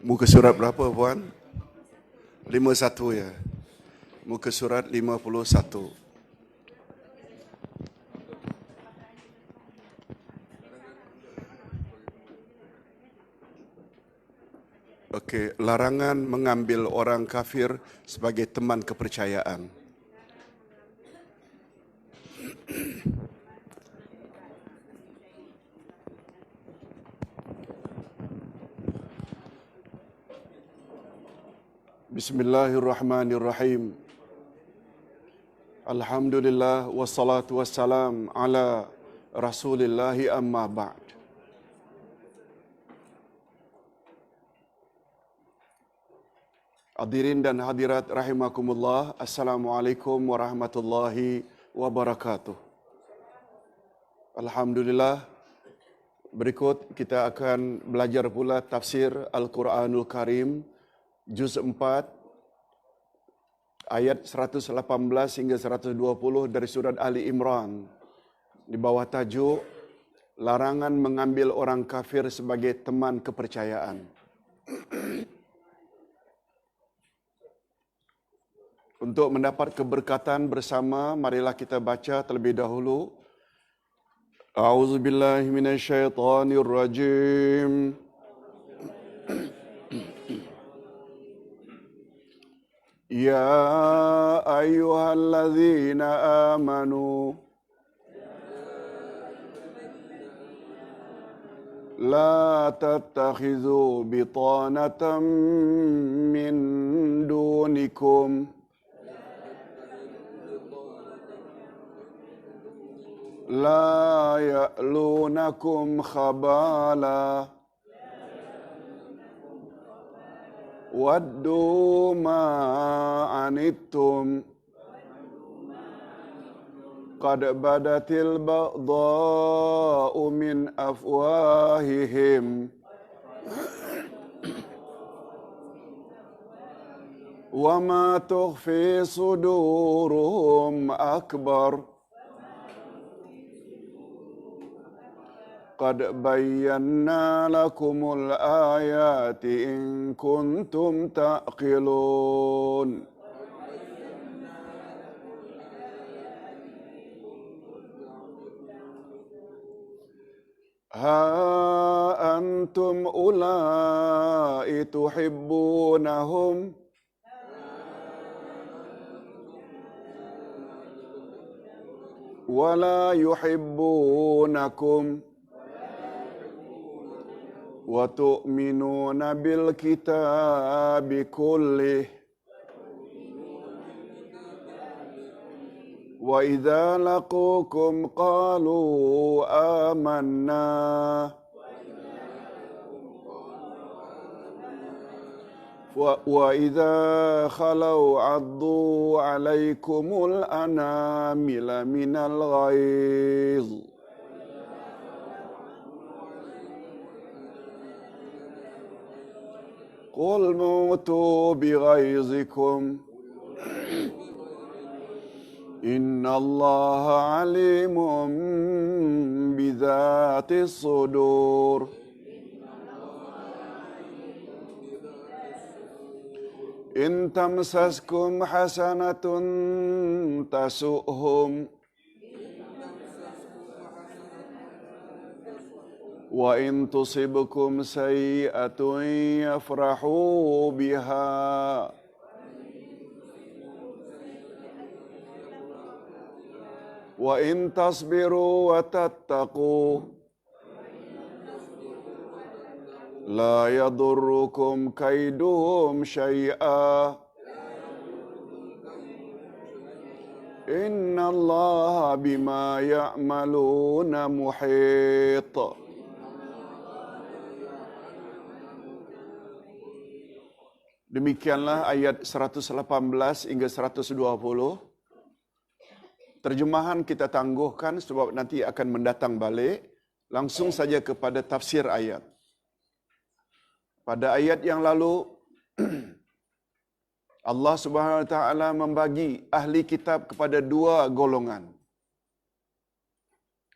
Muka surat berapa, Puan? 51 ya. Muka surat 51. Okey, larangan mengambil orang kafir sebagai teman kepercayaan. Bismillahirrahmanirrahim. Alhamdulillah wassalatu wassalam ala Rasulillahi amma ba'd. Hadirin dan hadirat rahimakumullah, Assalamualaikum warahmatullahi wabarakatuh. Alhamdulillah, berikut kita akan belajar pula tafsir Al-Quranul Karim Juz 4 ayat 118 hingga 120 dari surat Ali Imran di bawah tajuk Larangan mengambil orang kafir sebagai teman kepercayaan. Untuk mendapat keberkatan bersama, marilah kita baca terlebih dahulu. A'udzubillahi minasyaitonirrajim. Ya ayyuhalladzina amanu la tattakhidhu bitanatan min dunikum la ya'lunakum khabala waddu ma anittum qad badatil baghdha'u min afwahihim wa ma tukhfi suduruhum akbar qad bayyana lakumul ayati in kuntum ta'qilun. Ha antum ulai tuhibbunahum wa la yuhibbunakum wa tu'minuna bil kitabi kullih wa idza laqukum qalu amanna wa idza khalau addu alaikumul anamila minal ghaiz qul mutu bighaizikum innallaha alimun bidzatis sudur. In tamsaskum hasanatun tasu'hum wa in tusibkum sayyi'atun yafrahu biha wa in tasbiru wa tattaqu la yadurrukum kaiduhum syai'a innallaha bima ya'maluna muhit. Demikianlah ayat 118 hingga 120. Terjemahan kita tangguhkan sebab nanti akan mendatang balik. Langsung saja kepada tafsir ayat. Pada ayat yang lalu, Allah Subhanahu Wa Taala membagi ahli kitab kepada dua golongan.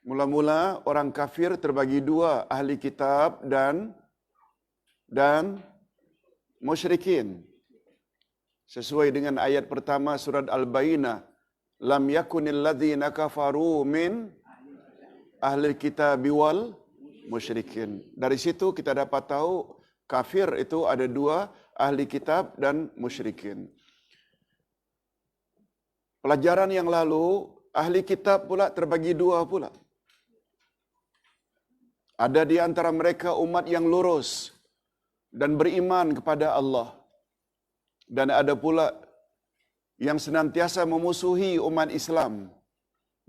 Mula-mula orang kafir terbagi dua, ahli kitab dan musyrikin. Sesuai dengan ayat pertama surat Al-Bayyinah, lam yakunil ladzina kafaru min ahli kitab wal musyrikin. Dari situ kita dapat tahu kafir itu ada dua, ahli kitab dan musyrikin. Pelajaran yang lalu, ahli kitab pula terbagi dua pula. Ada di antara mereka umat yang lurus dan beriman kepada Allah. Dan ada pula yang senantiasa memusuhi umat Islam.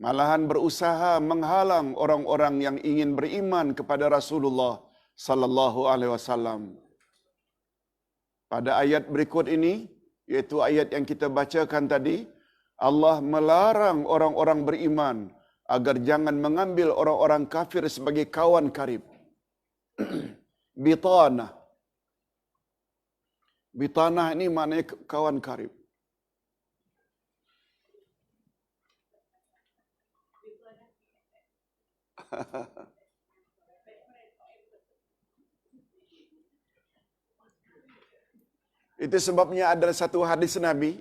Malahan berusaha menghalang orang-orang yang ingin beriman kepada Rasulullah sallallahu alaihi wasallam. Pada ayat berikut ini, yaitu ayat yang kita bacakan tadi, Allah melarang orang-orang beriman agar jangan mengambil orang-orang kafir sebagai kawan karib. Bitanah. Bitanah ini maknanya kawan karib. Itu sebabnya ada satu hadis Nabi,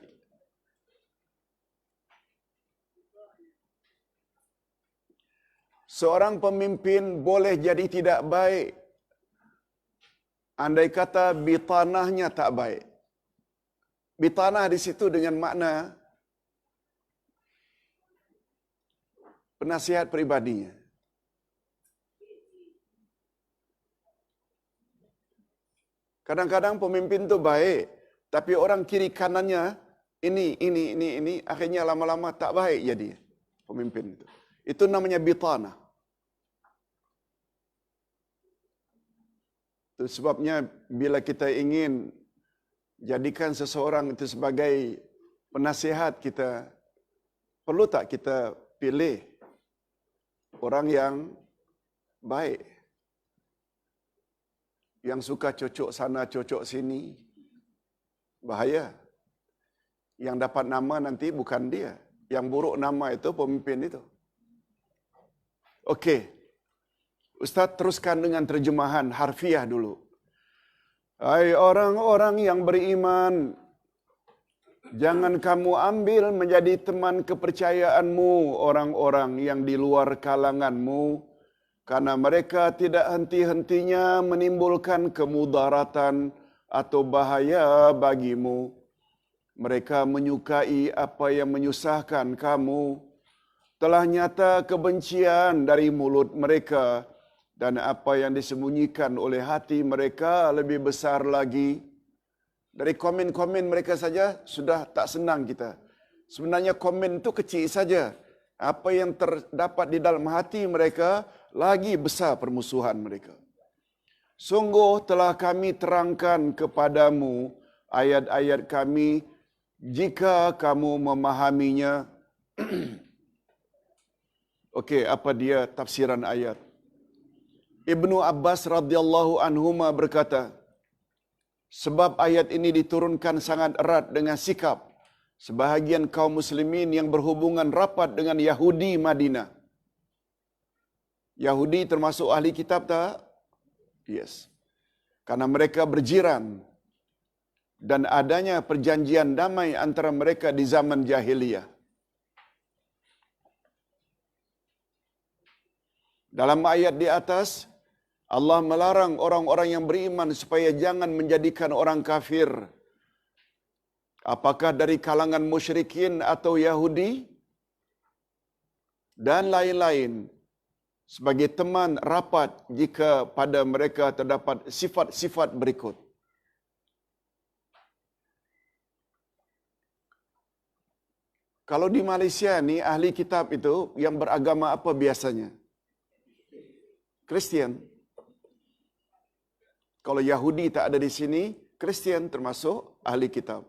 seorang pemimpin boleh jadi tidak baik andai kata bitanahnya tak baik. Bitanah di situ dengan makna penasihat pribadinya. Kadang-kadang pemimpin itu baik, tapi orang kiri kanannya ini, akhirnya lama-lama tak baik jadi pemimpin itu. Itu namanya bitanah. Itu sebabnya bila kita ingin jadikan seseorang itu sebagai penasihat kita, perlu tak kita pilih orang yang baik, yang suka cocok sana, cocok sini, bahaya. Yang dapat nama nanti bukan dia. Yang buruk nama itu pemimpin itu. Okey. Ustaz teruskan dengan terjemahan harfiah dulu. Hai orang-orang yang beriman, jangan kamu ambil menjadi teman kepercayaanmu orang-orang yang di luar kalanganmu, karena mereka tidak henti-hentinya menimbulkan kemudaratan atau bahaya bagimu. Mereka menyukai apa yang menyusahkan kamu. Telah nyata kebencian dari mulut mereka, dan apa yang disembunyikan oleh hati mereka lebih besar lagi. Dari komen-komen mereka saja sudah tak senang kita. Sebenarnya komen itu kecil saja. Apa yang terdapat di dalam hati mereka lagi besar permusuhan mereka. Sungguh telah kami terangkan kepadamu ayat-ayat kami jika kamu memahaminya. Okey, apa dia tafsiran ayat? Ibnu Abbas radhiyallahu anhuma berkata, sebab ayat ini diturunkan sangat erat dengan sikap sebahagian kaum muslimin yang berhubungan rapat dengan Yahudi Madinah. Yahudi termasuk ahli kitab tak? Yes. Karena mereka berjiran dan adanya perjanjian damai antara mereka di zaman jahiliyah. Dalam ayat di atas, Allah melarang orang-orang yang beriman supaya jangan menjadikan orang kafir, apakah dari kalangan musyrikin atau Yahudi dan lain-lain, sebagai teman rapat jika pada mereka terdapat sifat-sifat berikut. Kalau di Malaysia ni ahli kitab itu yang beragama apa biasanya? Kristian. Kalau Yahudi tak ada di sini, Kristian termasuk ahli kitab.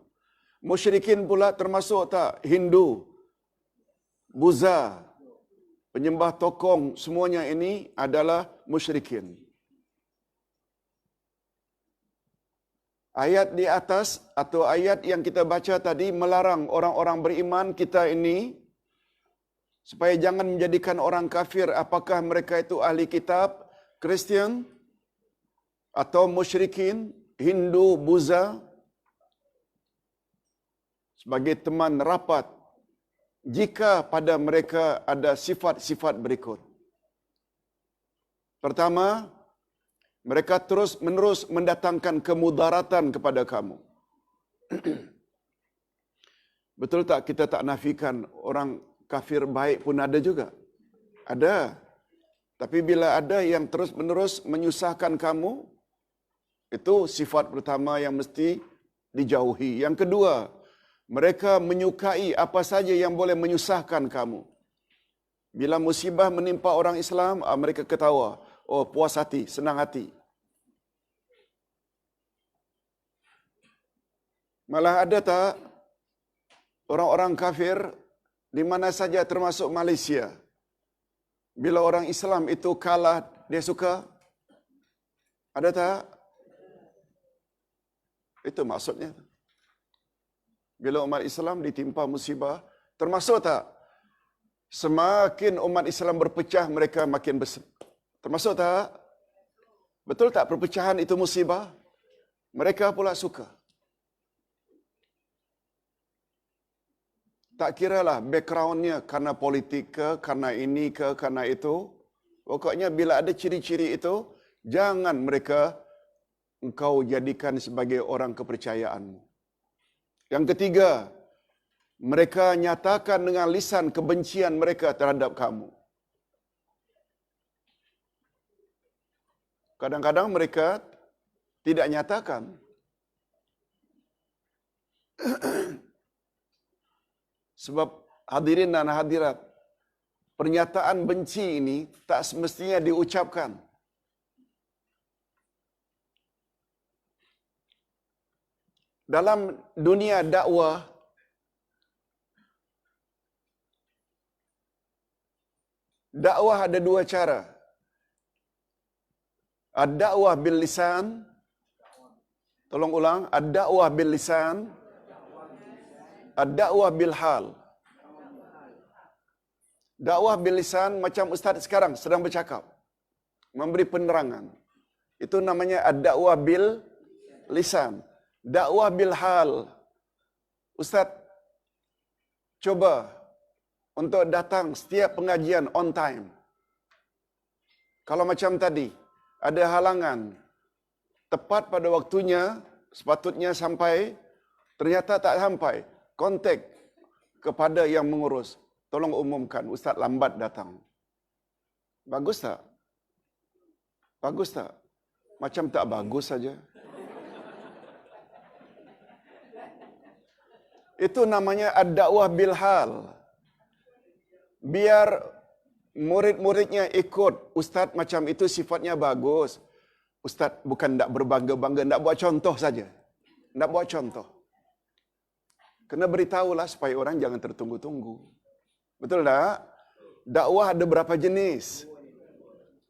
Musyrikin pula termasuk tak? Hindu, Buddha, penyembah tokong, semuanya ini adalah musyrikin. Ayat di atas atau ayat yang kita baca tadi melarang orang-orang beriman kita ini supaya jangan menjadikan orang kafir, apakah mereka itu ahli kitab, Kristian atau musyrikin Hindu, Buddha sebagai teman rapat jika pada mereka ada sifat-sifat berikut. Pertama, mereka terus-menerus mendatangkan kemudaratan kepada kamu. Betul tak kita tak nafikan orang kafir baik pun ada juga? Ada. Tapi bila ada yang terus-menerus menyusahkan kamu, itu sifat pertama yang mesti dijauhi. Yang kedua, mereka menyukai apa saja yang boleh menyusahkan kamu. Bila musibah menimpa orang Islam, mereka ketawa. Oh, puas hati, senang hati. Malah ada tak orang-orang kafir di mana saja termasuk Malaysia, bila orang Islam itu kalah, dia suka? Ada tak? Itu maksudnya. Bila umat Islam ditimpa musibah, termasuk tak? Semakin umat Islam berpecah, mereka makin besar. Termasuk tak? Betul tak perpecahan itu musibah? Mereka pula suka. Tak kiralah backgroundnya karena politik ke, karena ini ke, karena itu. Pokoknya bila ada ciri-ciri itu, jangan mereka engkau jadikan sebagai orang kepercayaanmu. Yang ketiga, mereka nyatakan dengan lisan kebencian mereka terhadap kamu. Kadang-kadang mereka tidak nyatakan. Sebab hadirin dan hadirat, pernyataan benci ini tak semestinya diucapkan. Dalam dunia dakwah, dakwah ada dua cara. Ad-dakwah bil lisan. Tolong ulang, ad-dakwah bil lisan. Ad-dakwah bil hal. Dakwah bil lisan macam ustaz sekarang sedang bercakap, memberi penerangan. Itu namanya ad-dakwah bil lisan. Dakwah bil hal. Ustaz coba untuk datang setiap pengajian on time. Kalau macam tadi, ada halangan, tepat pada waktunya, sepatutnya sampai, ternyata tak sampai, kontak kepada yang mengurus. Tolong umumkan, Ustaz lambat datang. Bagus tak? Bagus tak? Macam tak bagus saja. Itu namanya ad-dakwah bil hal. Biar murid-muridnya ikut ustaz macam itu sifatnya bagus. Ustaz bukan nak berbangga-bangga, nak buat contoh saja. Nak buat contoh. Kena beritahulah supaya orang jangan tertunggu-tunggu. Betul tak? Dakwah ada berapa jenis?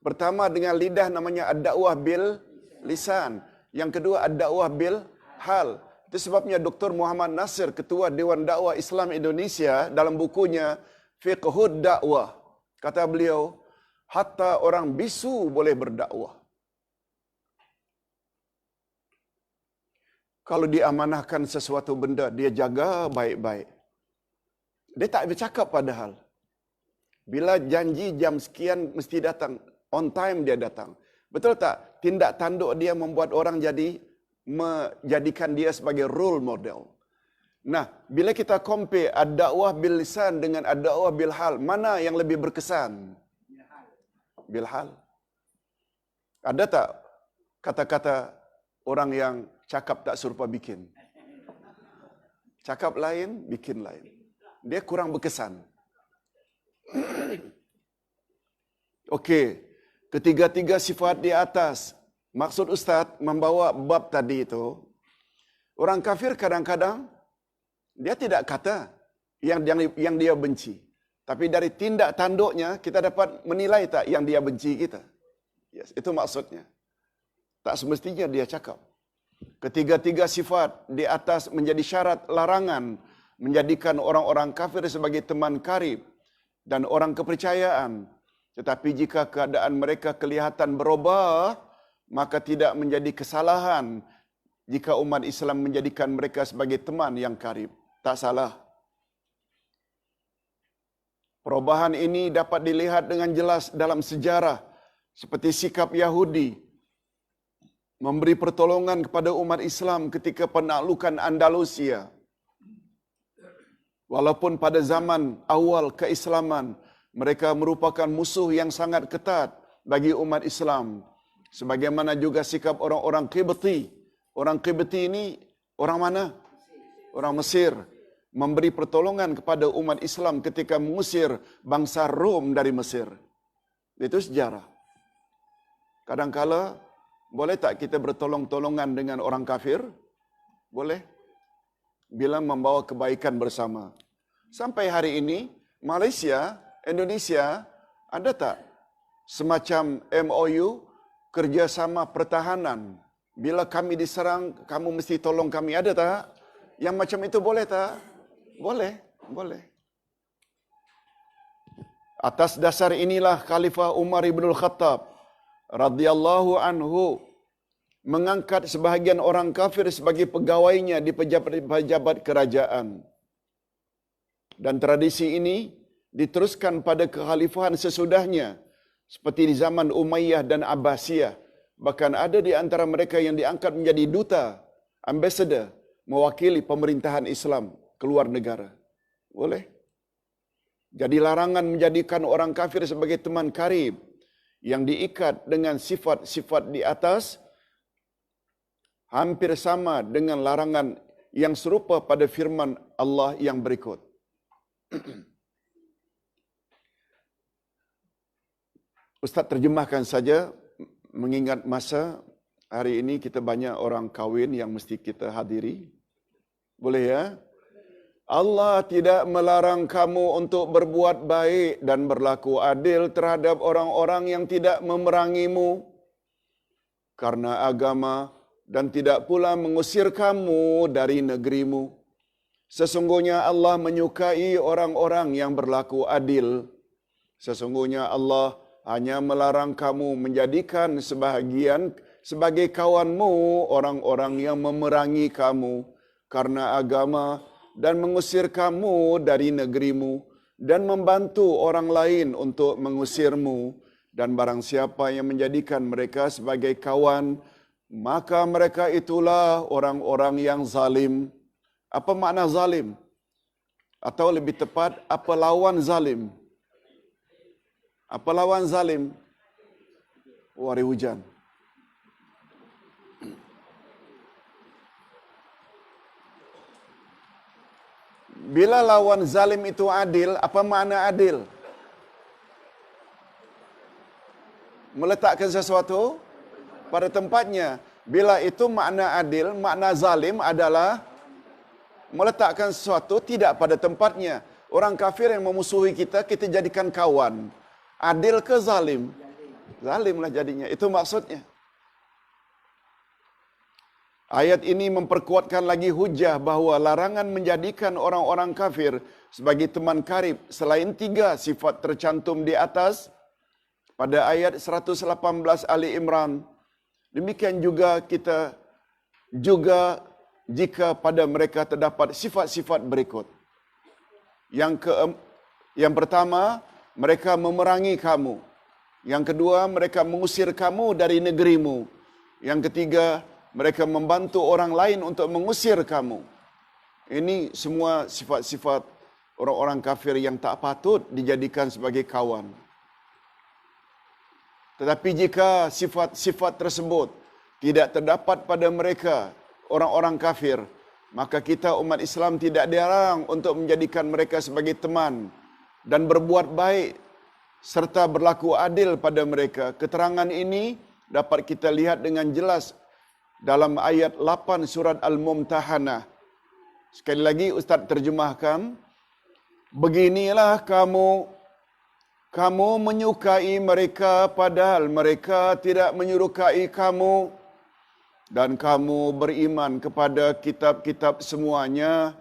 Pertama dengan lidah namanya ad-dakwah bil lisan. Yang kedua ad-dakwah bil hal. Itu sebabnya Dr. Muhammad Nasir, Ketua Dewan Dakwah Islam Indonesia, dalam bukunya Fiqhud Dakwah, kata beliau, hatta orang bisu boleh berdakwah. Kalau diamanahkan sesuatu benda, dia jaga baik-baik. Dia tak bercakap padahal. Bila janji jam sekian mesti datang, on time dia datang. Betul tak? Tindak tanduk dia membuat orang menjadikan dia sebagai role model. Nah, bila kita compare ad-dakwah bil lisan dengan ad-dakwah bil hal, mana yang lebih berkesan? Bil hal. Ada tak kata-kata orang yang cakap tak serupa bikin? Cakap lain, bikin lain. Dia kurang berkesan. Okey, ketiga-tiga sifat di atas. Maksud Ustaz membawa bab tadi itu, orang kafir kadang-kadang dia tidak kata yang dia benci. Tapi dari tindak tanduknya kita dapat menilai tak yang dia benci kita. Yes, itu maksudnya. Tak semestinya dia cakap. Ketiga-tiga sifat di atas menjadi syarat larangan menjadikan orang-orang kafir sebagai teman karib dan orang kepercayaan. Tetapi jika keadaan mereka kelihatan berubah, maka tidak menjadi kesalahan jika umat Islam menjadikan mereka sebagai teman yang karib. Tak salah. Perubahan ini dapat dilihat dengan jelas dalam sejarah, seperti sikap Yahudi memberi pertolongan kepada umat Islam ketika penaklukan Andalusia. Walaupun pada zaman awal keislaman, mereka merupakan musuh yang sangat ketat bagi umat Islam. Sebagaimana juga sikap orang-orang Qibti. Orang Qibti ini orang mana? Orang Mesir. Memberi pertolongan kepada umat Islam ketika mengusir bangsa Rom dari Mesir. Itu sejarah. Kadangkala, boleh tak kita bertolong-tolongan dengan orang kafir? Boleh. Bila membawa kebaikan bersama. Sampai hari ini, Malaysia, Indonesia, ada tak semacam MOU, kerjasama pertahanan? Bila kami diserang, kamu mesti tolong kami, ada tak? Yang macam itu boleh tak? Boleh, boleh. Atas dasar inilah Khalifah Umar ibn Khattab radhiyallahu anhu mengangkat sebahagian orang kafir sebagai pegawainya di pejabat-pejabat kerajaan. Dan tradisi ini diteruskan pada kekhalifahan sesudahnya, seperti di zaman Umayyah dan Abbasiyah. Bahkan ada di antara mereka yang diangkat menjadi duta, ambassador, mewakili pemerintahan Islam keluar negara. Boleh. Jadi larangan menjadikan orang kafir sebagai teman karib yang diikat dengan sifat-sifat di atas hampir sama dengan larangan yang serupa pada firman Allah yang berikut. Ustaz terjemahkan saja mengingat masa hari ini kita banyak orang kahwin yang mesti kita hadiri. Boleh ya? Allah tidak melarang kamu untuk berbuat baik dan berlaku adil terhadap orang-orang yang tidak memerangimu karena agama dan tidak pula mengusir kamu dari negerimu. Sesungguhnya Allah menyukai orang-orang yang berlaku adil. Sesungguhnya Allah hanya melarang kamu menjadikan sebagai kawanmu orang-orang yang memerangi kamu karena agama dan mengusir kamu dari negerimu dan membantu orang lain untuk mengusirmu. Dan barang siapa yang menjadikan mereka sebagai kawan, maka mereka itulah orang-orang yang zalim. Apa makna zalim? Atau lebih tepat, apa lawan zalim? Apa lawan zalim? Hari hujan. Bila lawan zalim itu adil, apa makna adil? Meletakkan sesuatu pada tempatnya. Bila itu makna adil, makna zalim adalah meletakkan sesuatu tidak pada tempatnya. Orang kafir yang memusuhi kita, kita jadikan kawan. Adil ke zalim? Zalimlah jadinya. Itu maksudnya. Ayat ini memperkuatkan lagi hujah bahawa larangan menjadikan orang-orang kafir sebagai teman karib selain 3 sifat tercantum di atas pada ayat 118 Ali Imran. Demikian juga kita jika pada mereka terdapat sifat-sifat berikut. Yang pertama, mereka memerangi kamu. Yang kedua, mereka mengusir kamu dari negerimu. Yang ketiga, mereka membantu orang lain untuk mengusir kamu. Ini semua sifat-sifat orang-orang kafir yang tak patut dijadikan sebagai kawan. Tetapi jika sifat-sifat tersebut tidak terdapat pada mereka, orang-orang kafir, maka kita umat Islam tidak dilarang untuk menjadikan mereka sebagai teman dan berbuat baik serta berlaku adil pada mereka. Keterangan ini dapat kita lihat dengan jelas dalam ayat 8 surat Al-Mumtahanah. Sekali lagi Ustaz terjemahkan. Beginilah kamu menyukai mereka padahal mereka tidak menyukai kamu. Dan kamu beriman kepada kitab-kitab semuanya.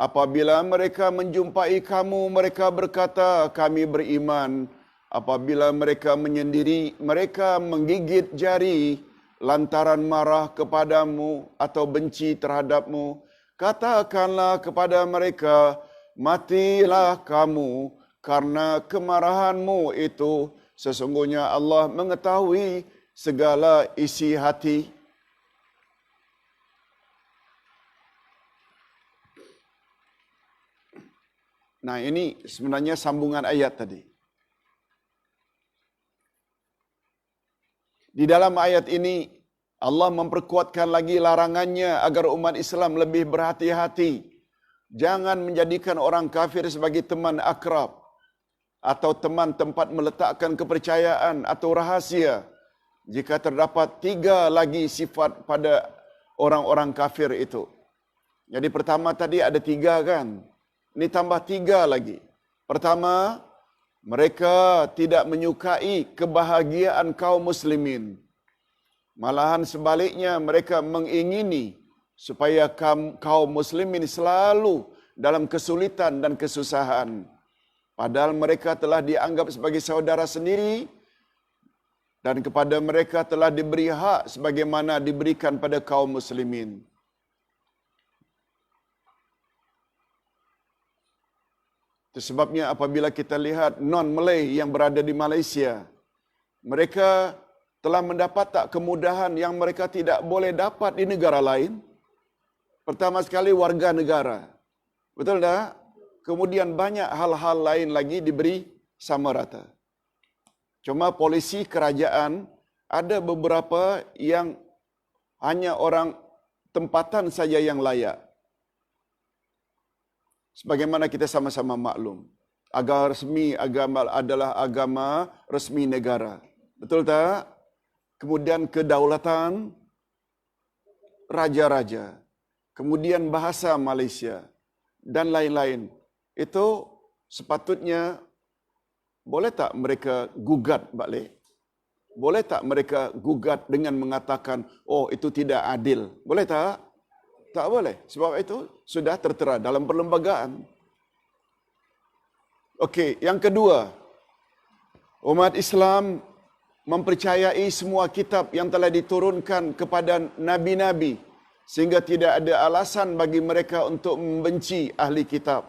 Apabila mereka menjumpai kamu, mereka berkata, kami beriman. Apabila mereka menyendiri, mereka menggigit jari. lantaran marah kepadamu atau benci terhadapmu, katakanlah kepada mereka, matilah kamu karena kemarahanmu itu. Sesungguhnya Allah mengetahui segala isi hati. Nah, ini sebenarnya sambungan ayat tadi. Di dalam ayat ini Allah memperkuatkan lagi larangannya agar umat Islam lebih berhati-hati. Jangan menjadikan orang kafir sebagai teman akrab atau teman tempat meletakkan kepercayaan atau rahasia. Jika terdapat 3 lagi sifat pada orang-orang kafir itu. Jadi pertama tadi ada 3 kan? Ini tambah 3 lagi. Pertama, mereka tidak menyukai kebahagiaan kaum muslimin. Malahan sebaliknya mereka mengingini supaya kaum muslimin selalu dalam kesulitan dan kesusahan. Padahal mereka telah dianggap sebagai saudara sendiri dan kepada mereka telah diberi hak sebagaimana diberikan pada kaum muslimin. Itu sebabnya apabila kita lihat non-Malay yang berada di Malaysia, mereka telah mendapat tak kemudahan yang mereka tidak boleh dapat di negara lain. Pertama sekali warga negara. Betul tak? Kemudian banyak hal-hal lain lagi diberi sama rata. Cuma polisi kerajaan ada beberapa yang hanya orang tempatan saja yang layak. Sebagaimana kita sama-sama maklum, agama adalah agama resmi negara. Betul tak? Kemudian kedaulatan raja-raja. Kemudian bahasa Malaysia dan lain-lain. Itu sepatutnya boleh tak mereka gugat balik? Boleh tak mereka gugat dengan mengatakan, oh itu tidak adil? Boleh tak? Tak boleh. Sebab itu sudah tertera dalam perlembagaan. Okey, yang kedua, umat Islam mempercayai semua kitab yang telah diturunkan kepada nabi-nabi sehingga tidak ada alasan bagi mereka untuk membenci ahli kitab.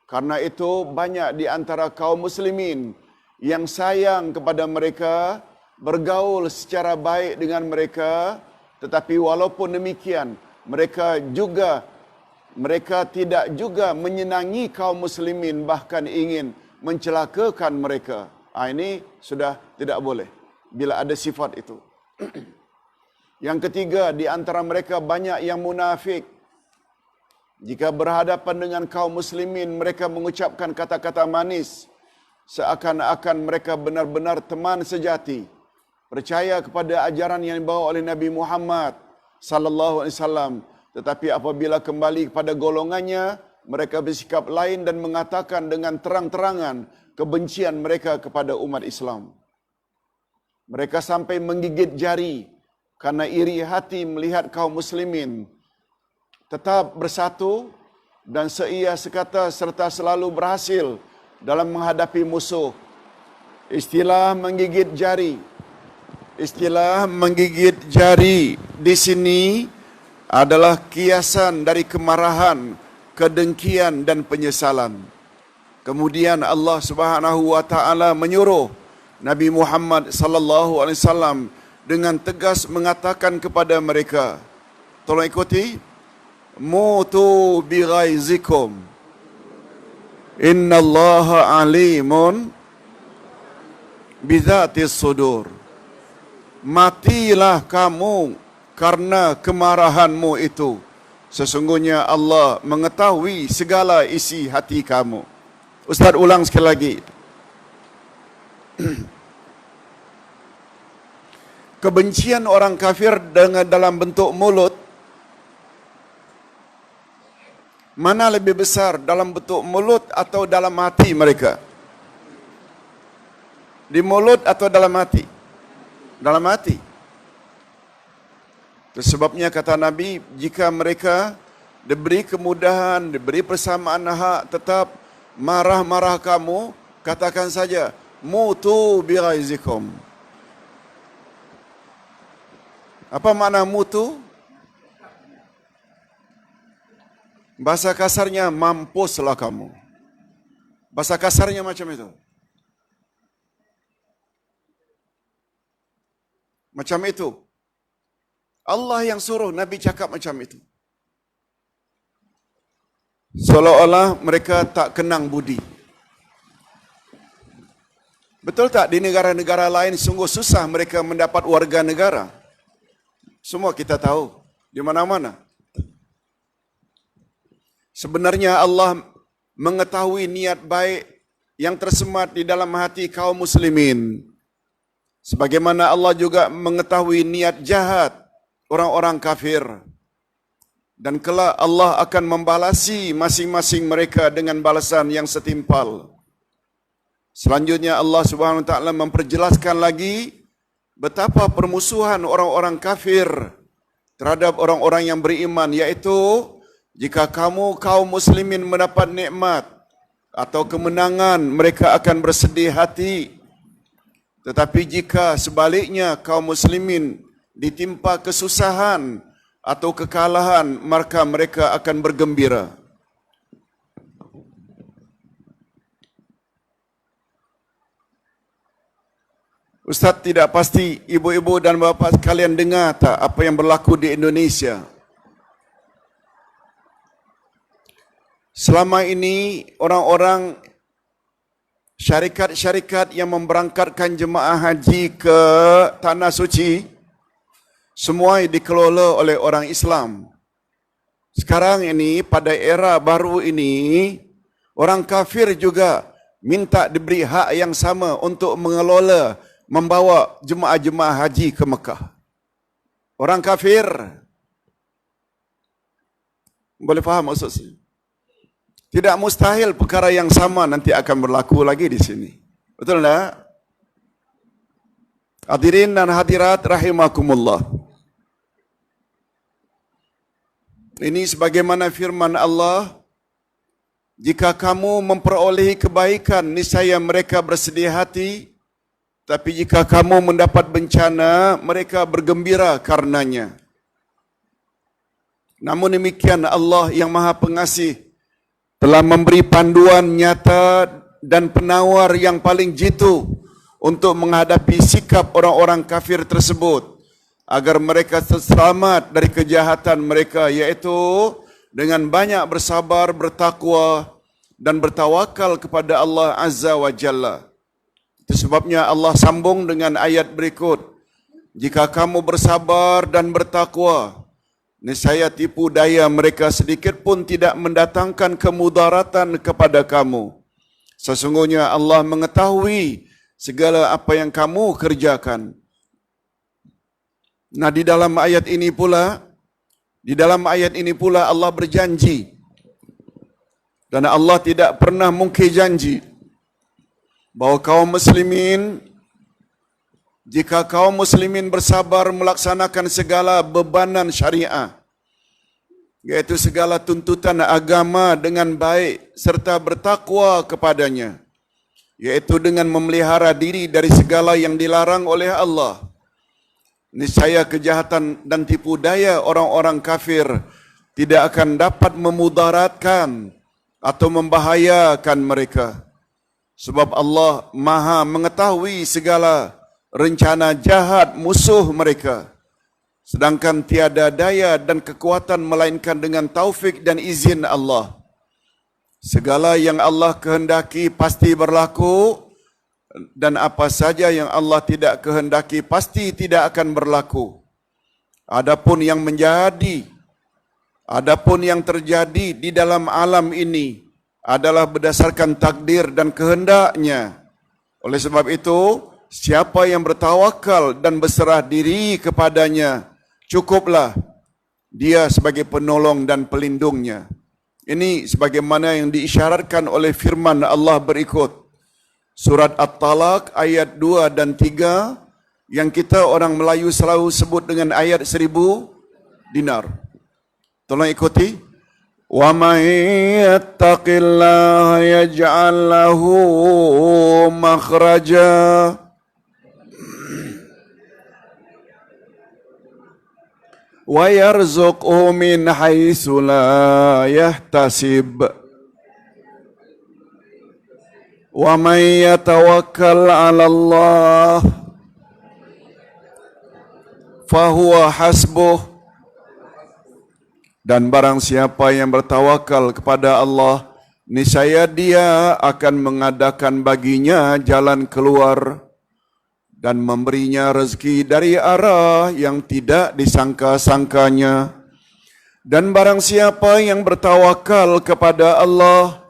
Karena itu banyak di antara kaum muslimin yang sayang kepada mereka, bergaul secara baik dengan mereka, tetapi walaupun demikian mereka tidak juga menyenangi kaum muslimin, bahkan ingin mencelakakan mereka. Ini sudah tidak boleh bila ada sifat itu. Yang ketiga, di antara mereka banyak yang munafik. Jika berhadapan dengan kaum muslimin, mereka mengucapkan kata-kata manis seakan-akan mereka benar-benar teman sejati, percaya kepada ajaran yang dibawa oleh Nabi Muhammad sallallahu alaihi wasallam, tetapi apabila kembali kepada golongannya, mereka bersikap lain dan mengatakan dengan terang-terangan kebencian mereka kepada umat Islam. Mereka sampai menggigit jari karena iri hati melihat kaum muslimin tetap bersatu dan seia sekata serta selalu berhasil dalam menghadapi musuh. Istilah menggigit jari di sini adalah kiasan dari kemarahan, kedengkian dan penyesalan. Kemudian Allah Subhanahu wa taala menyuruh Nabi Muhammad sallallahu alaihi wasallam dengan tegas mengatakan kepada mereka, tolong ikuti, mutu bighaizikum innallaha alimun bizatis sudur. Matilah kamu karena kemarahanmu itu. Sesungguhnya Allah mengetahui segala isi hati kamu. Ustaz ulang sekali lagi. Kebencian orang kafir dengan dalam bentuk mulut, mana lebih besar, dalam bentuk mulut atau dalam hati mereka? Di mulut atau dalam hati? Dalam hati. Itu sebabnya kata Nabi, jika mereka diberi kemudahan, diberi persamaan hak, tetap marah-marah kamu, katakan saja, mutu bighaizikum. Apa makna mutu? Bahasa kasarnya mampuslah kamu. Bahasa kasarnya macam itu. Macam itu. Allah yang suruh Nabi cakap macam itu. Seolah-olah mereka tak kenang budi. Betul tak di negara-negara lain sungguh susah mereka mendapat warga negara? Semua kita tahu. Di mana-mana. Sebenarnya Allah mengetahui niat baik yang tersemat di dalam hati kaum muslimin. Sebagaimana Allah juga mengetahui niat jahat orang-orang kafir. Dan kelak Allah akan membalasi masing-masing mereka dengan balasan yang setimpal. Selanjutnya Allah Subhanahu Wa Taala memperjelaskan lagi betapa permusuhan orang-orang kafir terhadap orang-orang yang beriman, yaitu jika kamu kaum muslimin mendapat nikmat atau kemenangan, mereka akan bersedih hati. Tetapi jika sebaliknya kaum muslimin ditimpa kesusahan atau kekalahan, maka mereka akan bergembira. Ustaz tidak pasti ibu-ibu dan bapa sekalian dengar tak apa yang berlaku di Indonesia. Selama ini orang-orang syarikat-syarikat yang memberangkatkan jemaah haji ke Tanah Suci semua dikelola oleh orang Islam. Sekarang ini pada era baru ini orang kafir juga minta diberi hak yang sama untuk mengelola membawa jemaah-jemaah haji ke Mekah. Orang kafir. Boleh faham maksud saya? Tidak mustahil perkara yang sama nanti akan berlaku lagi di sini. Betul tak? Hadirin dan hadirat rahimakumullah. Ini sebagaimana firman Allah, jika kamu memperolehi kebaikan, niscaya mereka bersedih hati. Tapi jika kamu mendapat bencana, mereka bergembira karenanya. Namun demikian Allah yang Maha Pengasih telah memberi panduan nyata dan penawar yang paling jitu untuk menghadapi sikap orang-orang kafir tersebut agar mereka selamat dari kejahatan mereka, yaitu dengan banyak bersabar, bertakwa dan bertawakal kepada Allah Azza wa Jalla. Itu sebabnya Allah sambung dengan ayat berikut, jika kamu bersabar dan bertakwa, niscaya tipu daya mereka sedikit pun tidak mendatangkan kemudaratan kepada kamu. Sesungguhnya Allah mengetahui segala apa yang kamu kerjakan. Nah, di dalam ayat ini pula Allah berjanji, dan Allah tidak pernah mungkir janji bahawa kaum muslimin, jika kaum muslimin bersabar melaksanakan segala bebanan syariah, yaitu segala tuntutan agama dengan baik serta bertakwa kepadanya, yaitu dengan memelihara diri dari segala yang dilarang oleh Allah, niscaya kejahatan dan tipu daya orang-orang kafir tidak akan dapat memudaratkan atau membahayakan mereka. Sebab Allah Maha mengetahui segala rencana jahat musuh mereka. Sedangkan tiada daya dan kekuatan melainkan dengan taufik dan izin Allah. Segala yang Allah kehendaki pasti berlaku, dan apa saja yang Allah tidak kehendaki pasti tidak akan berlaku. Adapun yang terjadi di dalam alam ini adalah berdasarkan takdir dan kehendaknya. Oleh sebab itu, siapa yang bertawakal dan berserah diri kepadanya, cukuplah dia sebagai penolong dan pelindungnya. Ini sebagaimana yang diisyaratkan oleh firman Allah berikut. Surat At-Talaq ayat 2 dan 3 yang kita orang Melayu selalu sebut dengan ayat 1000 dinar. Tolong ikuti. Wa may yattaqillaha yaj'al lahu makhraja wa yarzuqhu min haitsu la yahtasib wa man yatawakkal 'ala Allah fahuwa hasbuh. Dan barang siapa yang bertawakal kepada Allah, niscaya dia akan mengadakan baginya jalan keluar dan memberinya rezeki dari arah yang tidak disangka-sangkanya. Dan barang siapa yang bertawakal kepada Allah,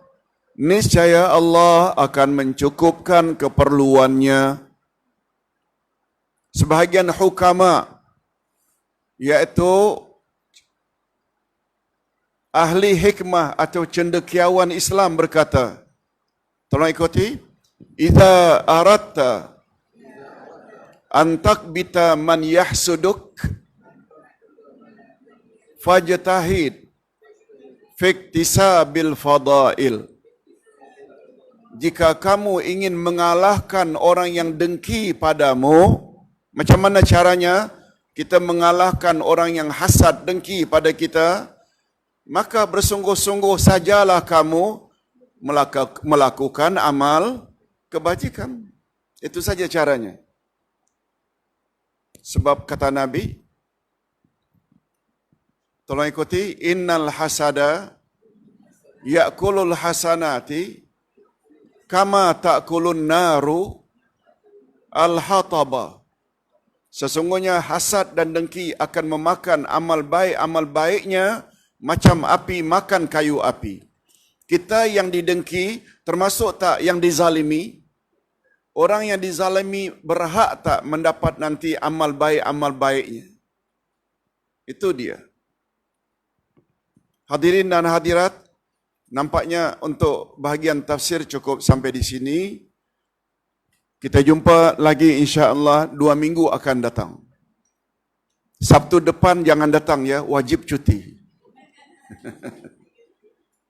niscaya Allah akan mencukupkan keperluannya. Sebahagian hukama, iaitu ahli hikmah atau cendekiawan Islam berkata, tolong ikuti, idza aratta an takbita man yahsuduk fajtahid fi iktisabil fadail. Jika kamu ingin mengalahkan orang yang dengki padamu, macam mana caranya kita mengalahkan orang yang hasad dengki pada kita? Maka bersungguh-sungguh sajalah kamu melakukan amal kebajikan. Itu saja caranya. Sebab kata Nabi, tolong ikuti, innal hasada ya'kulul hasanati kama ta'kulun naru al-hataba. Sesungguhnya hasad dan dengki akan memakan amal baiknya macam api makan kayu api. Kita yang didengki termasuk tak yang dizalimi? Orang yang dizalimi berhak tak mendapat nanti amal baiknya? Itu dia. Hadirin dan hadirat, nampaknya untuk bahagian tafsir cukup sampai di sini. Kita jumpa lagi insya-Allah 2 minggu akan datang. Sabtu depan jangan datang ya, wajib cuti.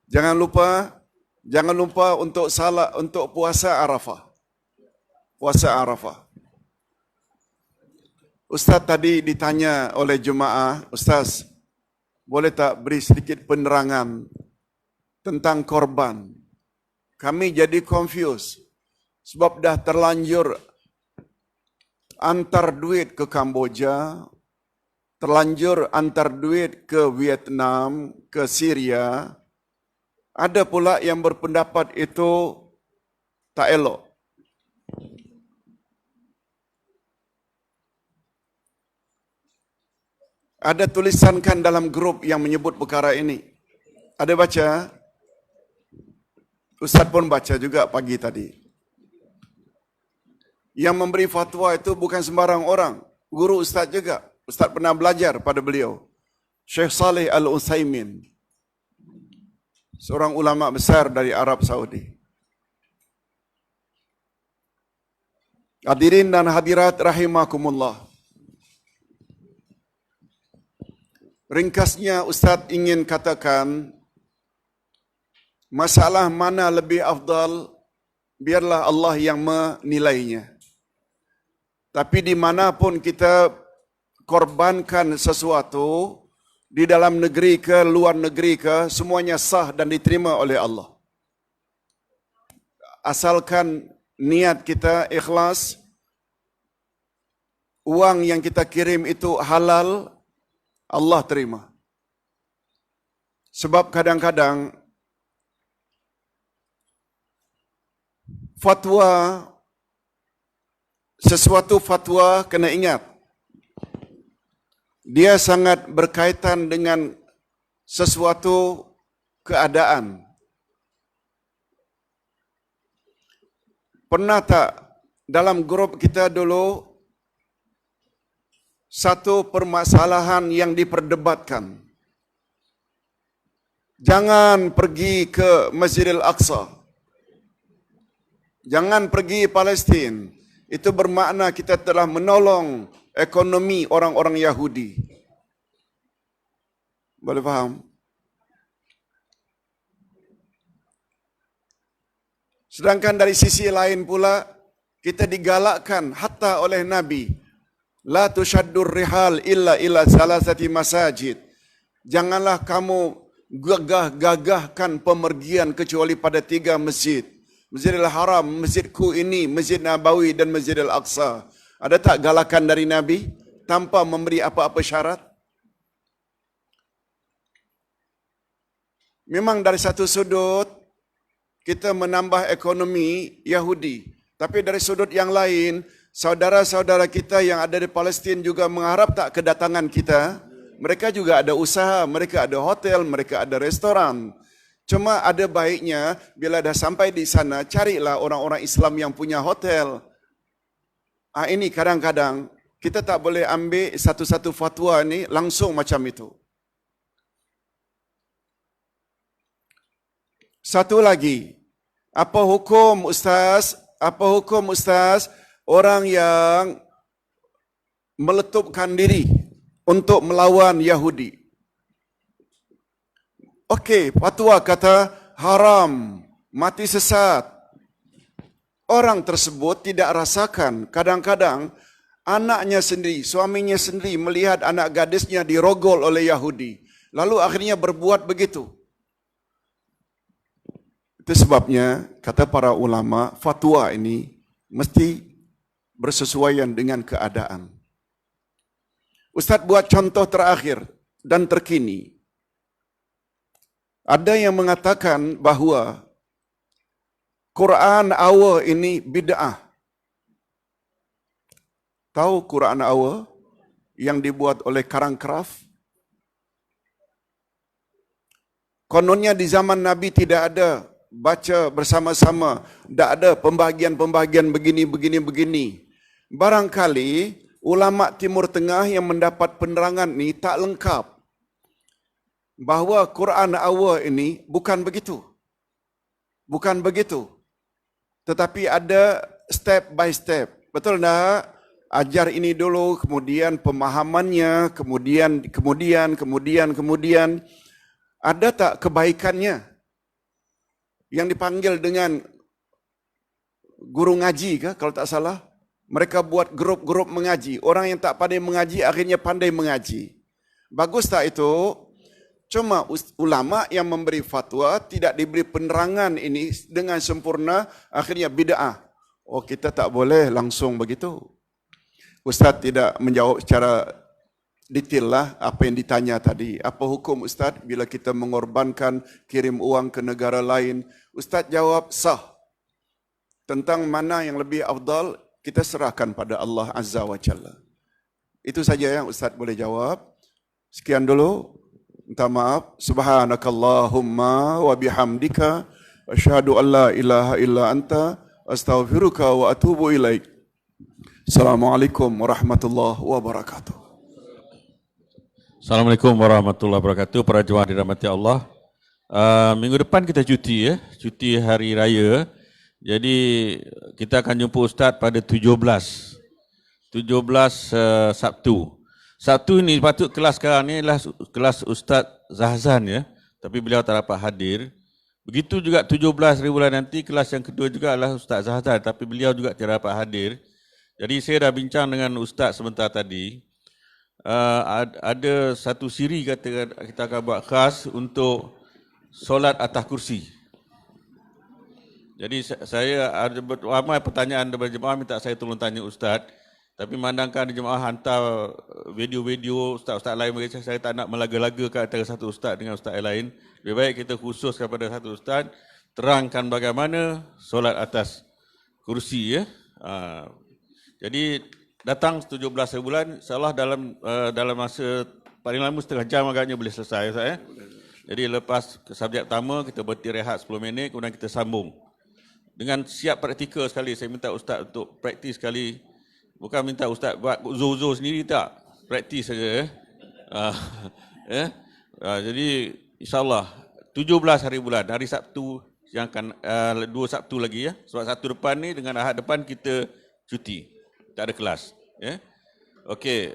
Jangan lupa untuk puasa Arafah. Puasa Arafah. Ustaz tadi ditanya oleh jemaah, Ustaz, boleh tak beri sedikit penerangan tentang korban? Kami jadi confused sebab dah terlanjur antar duit ke Kamboja, terlanjur antar duit ke Vietnam, ke Syria. Ada pula yang berpendapat itu tak elok. Ada tulisan kan dalam grup yang menyebut perkara ini. Ada baca? Ustaz pun baca juga pagi tadi. Yang memberi fatwa itu bukan sembarang orang. Guru Ustaz juga. Ustaz pernah belajar pada beliau. Syekh Saleh Al-Utsaimin. Seorang ulama besar dari Arab Saudi. Hadirin dan hadirat rahimakumullah. Ringkasnya Ustaz ingin katakan, masalah mana lebih afdal, biarlah Allah yang menilainya. Tapi di manapun kita korbankan sesuatu, di dalam negeri ke luar negeri ke, semuanya sah dan diterima oleh Allah. Asalkan niat kita ikhlas, uang yang kita kirim itu halal, Allah terima. Sebab kadang-kadang fatwa, sesuatu fatwa kena ingat, dia sangat berkaitan dengan sesuatu keadaan. Pernah tak dalam grup kita dulu satu permasalahan yang diperdebatkan? Jangan pergi ke Masjidil Aqsa. Jangan pergi Palestin. Itu bermakna kita telah menolong ekonomi orang-orang Yahudi. Boleh faham? Sedangkan dari sisi lain pula, kita digalakkan hatta oleh Nabi. La tushaddur rihal illa ila salasati masajid. Janganlah kamu gagahkan pemergian kecuali pada 3 masjid. Masjidil Haram, Masjidku ini, Masjid Nabawi dan Masjidil Aqsa. Ada tak galakan dari Nabi tanpa memberi apa-apa syarat? Memang dari satu sudut kita menambah ekonomi Yahudi. Tapi dari sudut yang lain, saudara-saudara kita yang ada di Palestin juga mengharap tak kedatangan kita. Mereka juga ada usaha, mereka ada hotel, mereka ada restoran. Cuma ada baiknya bila dah sampai di sana, carilah orang-orang Islam yang punya hotel. Ini kadang-kadang kita tak boleh ambil satu-satu fatwa ni langsung macam itu. Satu lagi, apa hukum Ustaz? Apa hukum Ustaz orang yang meletupkan diri untuk melawan Yahudi? Okey, fatwa kata haram, mati sesat. Orang tersebut tidak rasakan. Kadang-kadang anaknya sendiri, suaminya sendiri melihat anak gadisnya dirogol oleh Yahudi. Lalu akhirnya berbuat begitu. Itu sebabnya, kata para ulama, fatwa ini mesti bersesuaian dengan keadaan. Ustaz buat contoh terakhir dan terkini. Ada yang mengatakan bahawa Quran awal ini bid'ah. Tahu Quran awal yang dibuat oleh Karang Kraf? Kononnya di zaman Nabi tidak ada baca bersama-sama, tidak ada pembagian-pembagian begini. Barangkali ulama Timur Tengah yang mendapat penerangan ni tak lengkap. Bahawa Quran awal ini bukan begitu. Bukan begitu. Tetapi ada step by step. Betul tak? Ajar ini dulu, kemudian pemahamannya, kemudian. Ada tak kebaikannya? Yang dipanggil dengan guru ngaji ke kalau tak salah? Mereka buat grup-grup mengaji. Orang yang tak pandai mengaji akhirnya pandai mengaji. Bagus tak itu? Cuma ulama yang memberi fatwa tidak diberi penerangan ini dengan sempurna, akhirnya bid'ah. Oh, kita tak boleh langsung begitu. Ustaz tidak menjawab secara detail lah apa yang ditanya tadi. Apa hukum Ustaz bila kita mengorbankan kirim uang ke negara lain? Ustaz jawab sah. Tentang mana yang lebih afdal, kita serahkan pada Allah Azza wa Jalla. Itu saja yang Ustaz boleh jawab. Sekian dulu. Minta maaf. Subhanakallahumma wa bihamdika asyhadu an la ilaha illa anta astaghfiruka wa atubu ilaik. Assalamualaikum warahmatullahi wabarakatuh. Assalamualaikum warahmatullahi wabarakatuh. Para jemaah dirahmati Allah. Minggu depan kita cuti ya, cuti hari raya. Jadi kita akan jumpa Ustaz pada 17 Sabtu. Sabtu ini patut kelas sekarang ni adalah kelas Ustaz Zahzan ya, tapi beliau tak dapat hadir. Begitu juga 17 hari bulan nanti kelas yang kedua juga adalah Ustaz Zahzan, tapi beliau juga tidak dapat hadir. Jadi saya dah bincang dengan Ustaz sebentar tadi. Ada satu siri kita akan buat khas untuk solat atas kursi. Jadi saya ada ramai pertanyaan daripada jemaah minta saya tolong tanya Ustaz. Tapi memandangkan jemaah hantar video-video ustaz-ustaz lain, saya tak nak melaga-lagakan antara satu ustaz dengan ustaz yang lain. Lebih baik kita khusus kepada satu ustaz, terangkan bagaimana solat atas kursi ya. Jadi datang 17 hari bulan, insyaAllah dalam masa paling lama setengah jam agaknya boleh selesai Ustaz ya. Jadi lepas subjek pertama kita berhenti rehat 10 minit, kemudian kita sambung. Dengan siap praktikal sekali, saya minta ustaz untuk praktis sekali. Bukan minta ustaz buat zo-zo sendiri tak, praktis saja ya. Jadi insyaAllah 17 hari bulan, hari Sabtu yang akan 2 Sabtu lagi ya. Sebab Sabtu depan ni dengan Ahad depan kita cuti, tak ada kelas ya. Okey,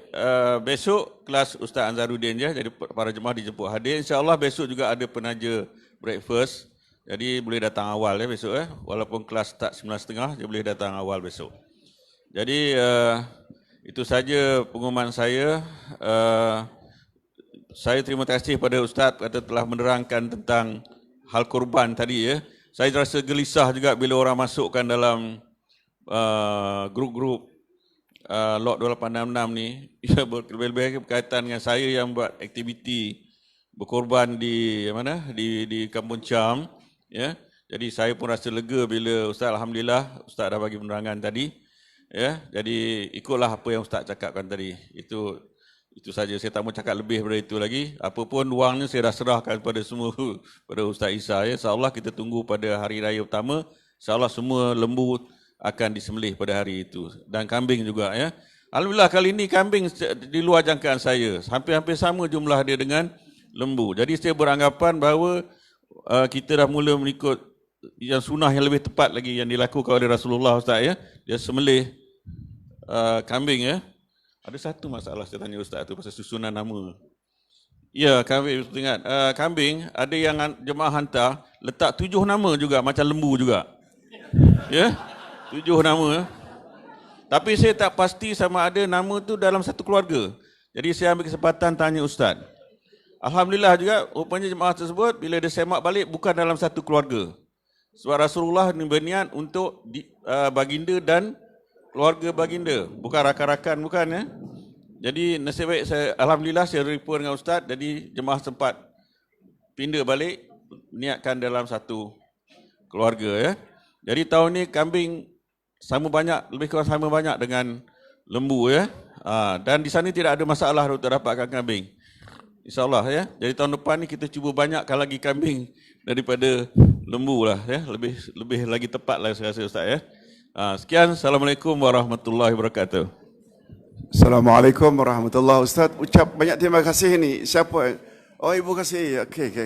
besok kelas Ustaz Anzaruddin je, jadi para jemaah dijemput hadir. InsyaAllah besok juga ada penaja breakfast. Jadi boleh datang awal ya besok ya. Walaupun kelas start 9.30, dia boleh datang awal besok. Jadi Itu saja pengumuman saya. Saya terima kasih pada Ustaz kerana telah menerangkan tentang hal korban tadi ya. Saya rasa gelisah juga bila orang masukkan dalam grup-grup lot 2866 ni ia lebih-lebih berkaitan dengan saya yang buat aktiviti berkorban di mana di Kampung Cham ya. Jadi saya pun rasa lega bila Ustaz, alhamdulillah Ustaz dah bagi penerangan tadi ya. Jadi ikutlah apa yang Ustaz cakapkan tadi. Itu saja, saya tak mau cakap lebih daripada itu lagi. Apapun wangnya saya dah serahkan pada semua pada Ustaz Isa ya. InsyaAllah kita tunggu pada hari raya pertama. InsyaAllah semua lembu akan disembelih pada hari itu dan kambing juga ya. Alhamdulillah kali ini kambing di luar jangkaan saya. Hampir-hampir sama jumlah dia dengan lembu. Jadi saya beranggapan bahawa kita dah mula mengikut yang sunnah yang lebih tepat lagi yang dilakukan oleh Rasulullah Ustaz ya. Dia sembelih kambing ya. Ada satu masalah saya tanya Ustaz tu pasal susunan nama. Ya, kambing ingat kambing ada yang jemaah hantar letak 7 nama juga macam lembu juga. Ya. 7 nama. Tapi saya tak pasti sama ada nama tu dalam satu keluarga. Jadi saya ambil kesempatan tanya Ustaz. Alhamdulillah juga rupanya jemaah tersebut bila dia semak balik bukan dalam satu keluarga. Sebab Rasulullah berniat untuk baginda dan keluarga baginda, bukan rakan-rakan, bukan ya. Jadi nasib baik saya, alhamdulillah saya report dengan Ustaz, jadi jemaah sempat pindah balik, niatkan dalam satu keluarga ya. Jadi tahun ni kambing sama banyak, lebih kurang sama banyak dengan lembu ya. Dan di sana tidak ada masalah untuk dapatkan kambing. InsyaAllah ya. Jadi tahun depan ni kita cuba banyakkan lagi kambing daripada lembu lah ya. Lebih lagi tepat lah saya rasa Ustaz ya. Sekian, Assalamualaikum warahmatullahi wabarakatuh. Assalamualaikum warahmatullahi wabarakatuh. Ustaz ucap banyak terima kasih ni. Siapa? Oh, ibu kasih. Okey.